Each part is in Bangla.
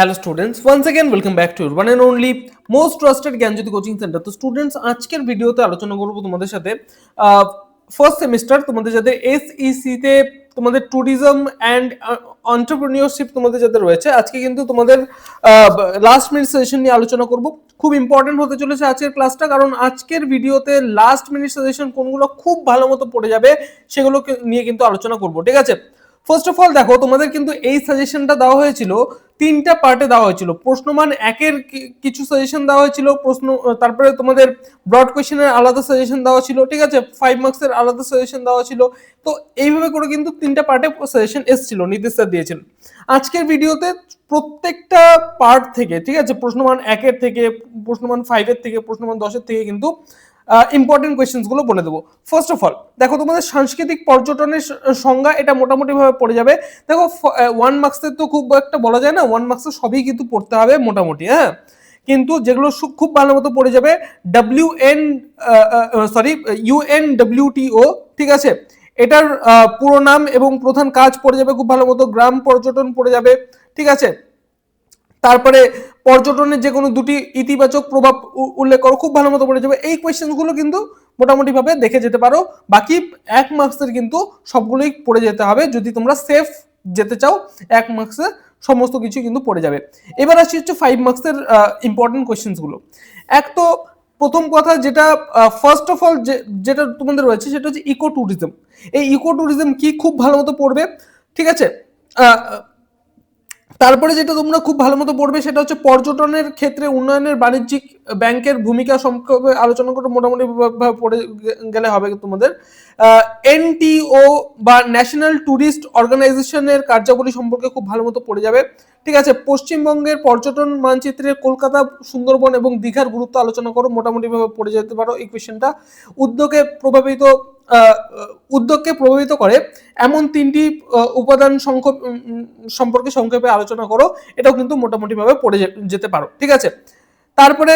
Hello students, once again welcome back to your one and only most trusted Gyanjyoti coaching centre. তো স্টুডেন্টস আজকের ভিডিওতে আলোচনা করব তোমাদের সাথে ফার্স্ট সেমিস্টার তোমাদের যাদের এসইসি তে তোমাদের ট্যুরিজম অ্যান্ড এন্টারপ্রেনিউরশিপ তোমাদের যাদের রয়েছে, আজকে কিন্তু তোমাদের লাস্ট মিনিট সাজেশন নিয়ে আলোচনা করব। খুব ইম্পর্টেন্ট হতে চলেছে আজকের ক্লাসটা, কারণ আজকের ভিডিওতে লাস্ট মিনিট সাজেশন কোনগুলো খুব ভালো মতো পড়ে যাবে সেগুলোকে নিয়ে কিন্তু আলোচনা করব, ঠিক আছে। ফার্স্ট অফ অল দেখো, তোমাদের কিন্তু এই সাজেশনটা দেওয়া হয়েছিল তিনটা পার্টে দেওয়া হয়েছিল। প্রশ্নমান একের কিছু সাজেশন দেওয়া হয়েছিল, তারপরে তোমাদের ব্রড কোয়েশ্চেনের আলাদা সাজেশন দেওয়া ছিল, ঠিক আছে, 5 মার্কসের আলাদা সাজেশন দেওয়া ছিল। তো এইভাবে করে কিন্তু তিনটা পার্টে সাজেশন এসেছিল, নীতিশ স্যার দিয়েছিল। আজকের ভিডিওতে প্রত্যেকটা পার্ট থেকে, ঠিক আছে, প্রশ্নমান একের থেকে, প্রশ্নমান 5-এর থেকে, প্রশ্নমান 10-এর থেকে কিন্তু ইম্পর্টেন্ট কোয়েশ্চেন্স গুলো বলে দেবো। ফার্স্ট অফ অল দেখো, তোমাদের সাংস্কৃতিক পর্যটনের সংজ্ঞা এটা মোটামুটি ভাবে পড়ে যাবে। দেখো 1 মার্কসের তো খুব একটা বলা যায় না, 1 মার্কসের সবই কিন্তু পড়তে হবে মোটামুটি, হ্যাঁ। কিন্তু যেগুলো খুব ভালো মতো পড়ে যাবে UNWTO, ঠিক আছে, এটার পুরো নাম এবং প্রধান কাজ পড়ে যাবে খুব ভালো মতো। গ্রাম পর্যটন পড়ে যাবে, ঠিক আছে। তারপরে পর্যটনের যে কোনো দুটি ইতিবাচক প্রভাব উল্লেখ করো, খুব ভালো মতো পড়ে যাবে। এই কোয়েশ্চেনগুলো কিন্তু মোটামুটি ভাবে দেখে যেতে পারো। বাকি 1 মার্কসের কিন্তু সবগুলোই পড়ে যেতে হবে যদি তোমরা সেফ যেতে চাও। 1 মার্কসে সমস্ত কিছু কিন্তু পড়ে যাবে। এবার আসি হচ্ছে 5 মার্কসের ইম্পর্টেন্ট কোয়েশ্চেনগুলো। এক তো প্রথম কথা যেটা ফার্স্ট অফ অল যেটা তোমাদের রয়েছে সেটা হচ্ছে ইকো ট্যুরিজম। এই ইকো ট্যুরিজম কি খুব ভালো মতো পড়বে, ঠিক আছে। তারপরে যেটা তোমরা খুব ভালো মতো পড়বে সেটা হচ্ছে পর্যটনের ক্ষেত্রে উন্নয়নের বাণিজ্যিক ব্যাংকের ভূমিকা সম্পর্কে আলোচনা করে মোটামুটি পড়ে গেলে হবে তোমাদের। এনটিও বা ন্যাশনাল ট্যুরিস্ট অর্গানাইজেশনের কার্যাবলী সম্পর্কে খুব ভালো মতো পড়ে যাবে, ঠিক আছে। পশ্চিমবঙ্গের পর্যটন মানচিত্রে কলকাতা, সুন্দরবন এবং দীঘার গুরুত্ব আলোচনা করো, মোটামুটি ভাবে পড়ে যেতে পারো এই কোয়েশ্চেনটা। উদ্যোগকে প্রভাবিত করে এমন তিনটি উপাদান সম্পর্কে সংক্ষেপে আলোচনা করো, এটাও কিন্তু মোটামুটি ভাবে পড়ে যেতে পারো, ঠিক আছে। তারপরে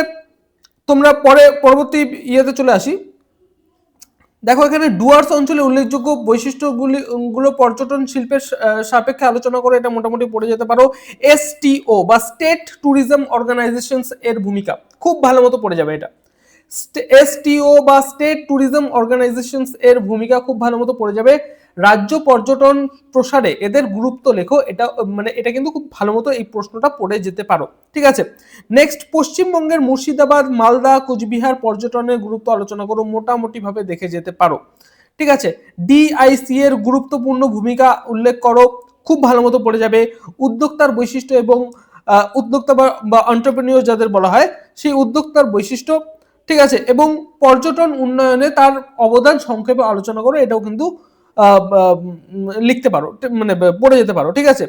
তোমরা পরবর্তী ইয়েতে চলে আসি। দেখো এখানে ডুয়ার্স অঞ্চলে উল্লেখযোগ্য বৈশিষ্ট্যগুলো পর্যটন শিল্পের সাপেক্ষে আলোচনা করে, এটা মোটামুটি পড়ে যেতে পারো। এসটিও বা স্টেট ট্যুরিজম অর্গানাইজেশনস এর ভূমিকা খুব ভালো মতো পড়ে যাবে এটা। এসটিও বা স্টেট ট্যুরিজম অর্গানাইজেশনস এর ভূমিকা খুব ভালো মতো পড়ে যাবে। রাজ্য পর্যটন প্রসারে এদের গুরুত্ব লেখো, এটা কিন্তু খুব ভালো মতো এই প্রশ্নটা পড়ে যেতে পারো, ঠিক আছে। নেক্সট, পশ্চিমবঙ্গের মুর্শিদাবাদ, মালদা, কোচবিহার পর্যটনের গুরুত্ব আলোচনা করো, মোটামুটি ভাবে দেখে যেতে পারো, ঠিক আছে। ডিআইসি এর গুরুত্বপূর্ণ ভূমিকা উল্লেখ করো, খুব ভালো মতো পড়ে যাবে। উদ্যোক্তার বৈশিষ্ট্য এবং উদ্যোক্তা বা এন্টারপ্রেনিউর যাদের বলা হয়, সেই উদ্যোক্তার বৈশিষ্ট্য, ঠিক আছে, এবং পর্যটন উন্নয়নে তার অবদান সংক্ষেপে আলোচনা করো, এটাও কিন্তু লিখতে পারো, মানে পড়ে যেতে পারো, ঠিক আছে।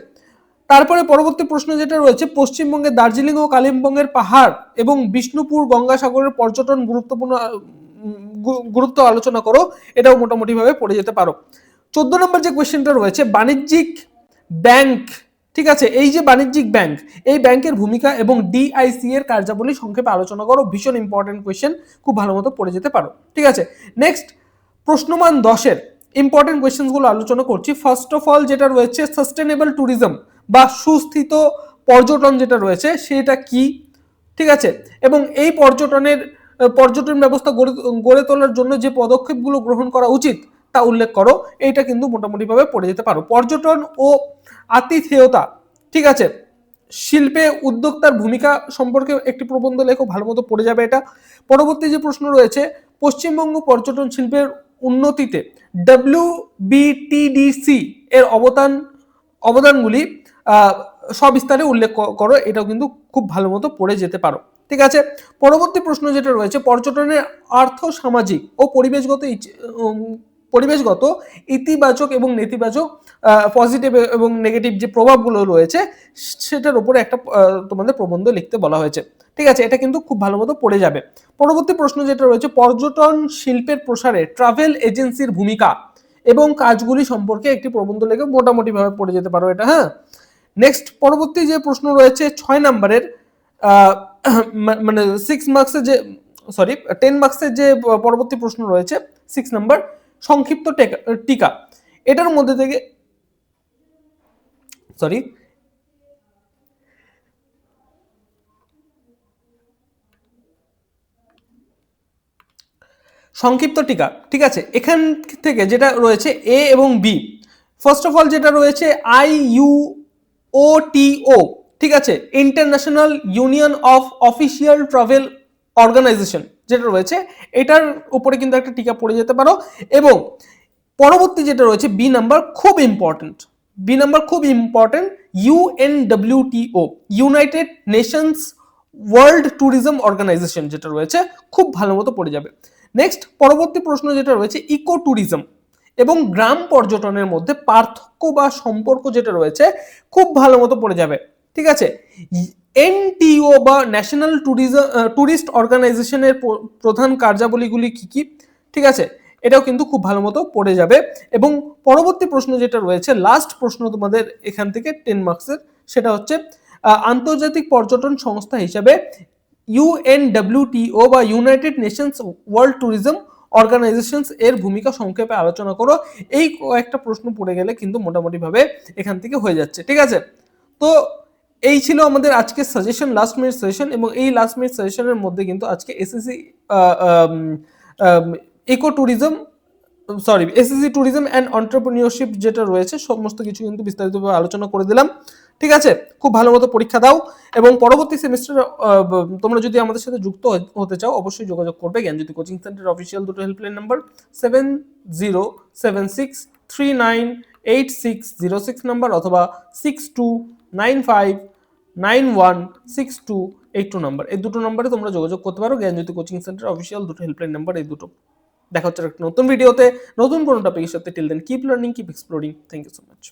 তারপরে পরবর্তী প্রশ্ন যেটা রয়েছে, পশ্চিমবঙ্গের দার্জিলিং ও কালিম্পংয়ের পাহাড় এবং বিষ্ণুপুর গঙ্গাসাগরের পর্যটন গুরুত্ব আলোচনা করো, এটাও মোটামুটি ভাবে পড়ে যেতে পারো। 14 নম্বর যে কোয়েশ্চেনটা রয়েছে, বাণিজ্যিক ব্যাংক, ঠিক আছে, এই যে বাণিজ্যিক ব্যাংক, এই ব্যাংকের ভূমিকা এবং ডিআইসি এর কার্যাবলী সংক্ষেপে আলোচনা করো, ভীষণ ইম্পর্টেন্ট কোয়েশ্চেন, খুব ভালো মতো পড়ে যেতে পারো, ঠিক আছে। নেক্সট, প্রশ্নমান 10-এর ইম্পর্টেন্ট কোয়েশ্চেনগুলো আলোচনা করছি। ফার্স্ট অফ অল যেটা রয়েছে সাস্টেনেবল ট্যুরিজম বা সুস্থিত পর্যটন যেটা রয়েছে সেটা কি, ঠিক আছে, এবং এই পর্যটন ব্যবস্থা গড়ে তোলার জন্য যে পদক্ষেপগুলো গ্রহণ করা উচিত তা উল্লেখ করো, এইটা কিন্তু মোটামুটি ভাবে পড়ে যেতে পারো। পর্যটন ও আতিথেয়তা, ঠিক আছে, শিল্পে উদ্যোক্তার ভূমিকা সম্পর্কে একটি প্রবন্ধ লেখো, ভালো মতো পড়ে যাবে এটা। পরবর্তী যে প্রশ্ন রয়েছে, পশ্চিমবঙ্গ পর্যটন শিল্পের উন্নতিতে WBTDC এর অবদানগুলি সবিস্তারে উল্লেখ করো, এটাও কিন্তু খুব ভালো মতো পড়ে যেতে পারো, ঠিক আছে। পরবর্তী প্রশ্ন যেটা রয়েছে, পর্যটনের আর্থ সামাজিক ও পরিবেশগত ইতিবাচক এবং নেতিবাচক পজিটিভ এবং নেগেটিভ যে প্রভাবগুলো রয়েছে সেটার উপরে একটা তোমাদের প্রবন্ধ লিখতে বলা হয়েছে, ঠিক আছে। এটা কিন্তু খুব ভালো মতো পড়ে যাবে। পরবর্তী প্রশ্ন যেটা রয়েছে, পর্যটন শিল্পের প্রসারে ট্রাভেল এজেন্সির ভূমিকা এবং কাজগুলি সম্পর্কে একটি প্রবন্ধ লিখে মোটামুটি ভাবে পড়ে যেতে পারো এটা, হ্যাঁ। নেক্সট, পরবর্তী যে প্রশ্ন রয়েছে 6 নম্বরের, মানে 6 মার্কসের যে 10 মার্কসের যে পরবর্তী প্রশ্ন রয়েছে 6 নম্বর, সংক্ষিপ্ত টিকা। এটার মধ্যে থেকে সংক্ষিপ্ত টিকা, ঠিক আছে। এখান থেকে যেটা রয়েছে এ এবং বি, ফার্স্ট অফ অল যেটা রয়েছে IUOTO, ঠিক আছে, International Union of Official Travel Organization যেটা রয়েছে, এটার উপরে কিন্তু একটা টিকা পড়ে যেতে পারো। এবং পরবর্তী যেটা রয়েছে বি নাম্বার, খুব ইম্পর্টেন্ট, বি নাম্বার খুব important, UNWTO, United Nations World Tourism Organization যেটা রয়েছে, খুব ভালো মতো পড়ে যাবে। নেক্সট পরবর্তী প্রশ্ন যেটা রয়েছে ইকো ট্যুরিজম এবং গ্রাম পর্যটনের মধ্যে পার্থক্য বা সম্পর্ক যেটা রয়েছে, খুব ভালো মতো পড়ে যাবে, ঠিক আছে। NTO বা ন্যাশনাল ট্যুরিস্ট অর্গানাইজেশনের প্রধান কার্যাবলীগুলি কি কি, ঠিক আছে, এটাও কিন্তু খুব ভালো মতো পড়ে যাবে। এবং পরবর্তী প্রশ্ন যেটা রয়েছে, লাস্ট প্রশ্ন তোমাদের এখান থেকে 10 মার্কসের, সেটা হচ্ছে আন্তর্জাতিক পর্যটন সংস্থা হিসাবে UNWTO বা United Nations World Tourism Organizations এর ভূমিকা সংক্ষেপে আলোচনা করো। এই কয়েকটা প্রশ্ন পড়ে গেলে কিন্তু মোটামুটি ভাবে এখান থেকে হয়ে যাচ্ছে, ঠিক আছে। তো এই ছিল আমাদের আজকের সাজেশন, লাস্ট মিনিট সাজেশন। এবং এই লাস্ট মিনিট সাজেশনের মধ্যে কিন্তু আজকে SSC eco tourism, sorry SSC tourism and entrepreneurship যেটা রয়েছে, সমস্ত কিছু কিন্তু বিস্তারিতভাবে আলোচনা করে দিলাম, ঠিক আছে। খুব ভালো মতো পরীক্ষা দাও এবং পরবর্তী সেমিস্টারে তোমরা যদি আমাদের সাথে যুক্ত হতে চাও অবশ্যই যোগাযোগ করবে জ্ঞানজ্যোতি কোচিং সেন্টার অফিসিয়াল দুটো হেল্পলাইন নাম্বার 7076398606 নাম্বার অথবা 6295916282 নাম্বার, এই দুটো নাম্বারে তোমরা যোগাযোগ করতে পারো। জ্ঞানজ্যোতি কোচিং সেন্টার অফিসিয়াল দুটো হেল্পলাইন নাম্বার এই দুটো। দেখা হচ্ছে একটা নতুন ভিডিওতে নতুন কোনো টপিকের সাথে। Till then keep learning, keep exploring. Thank you so much.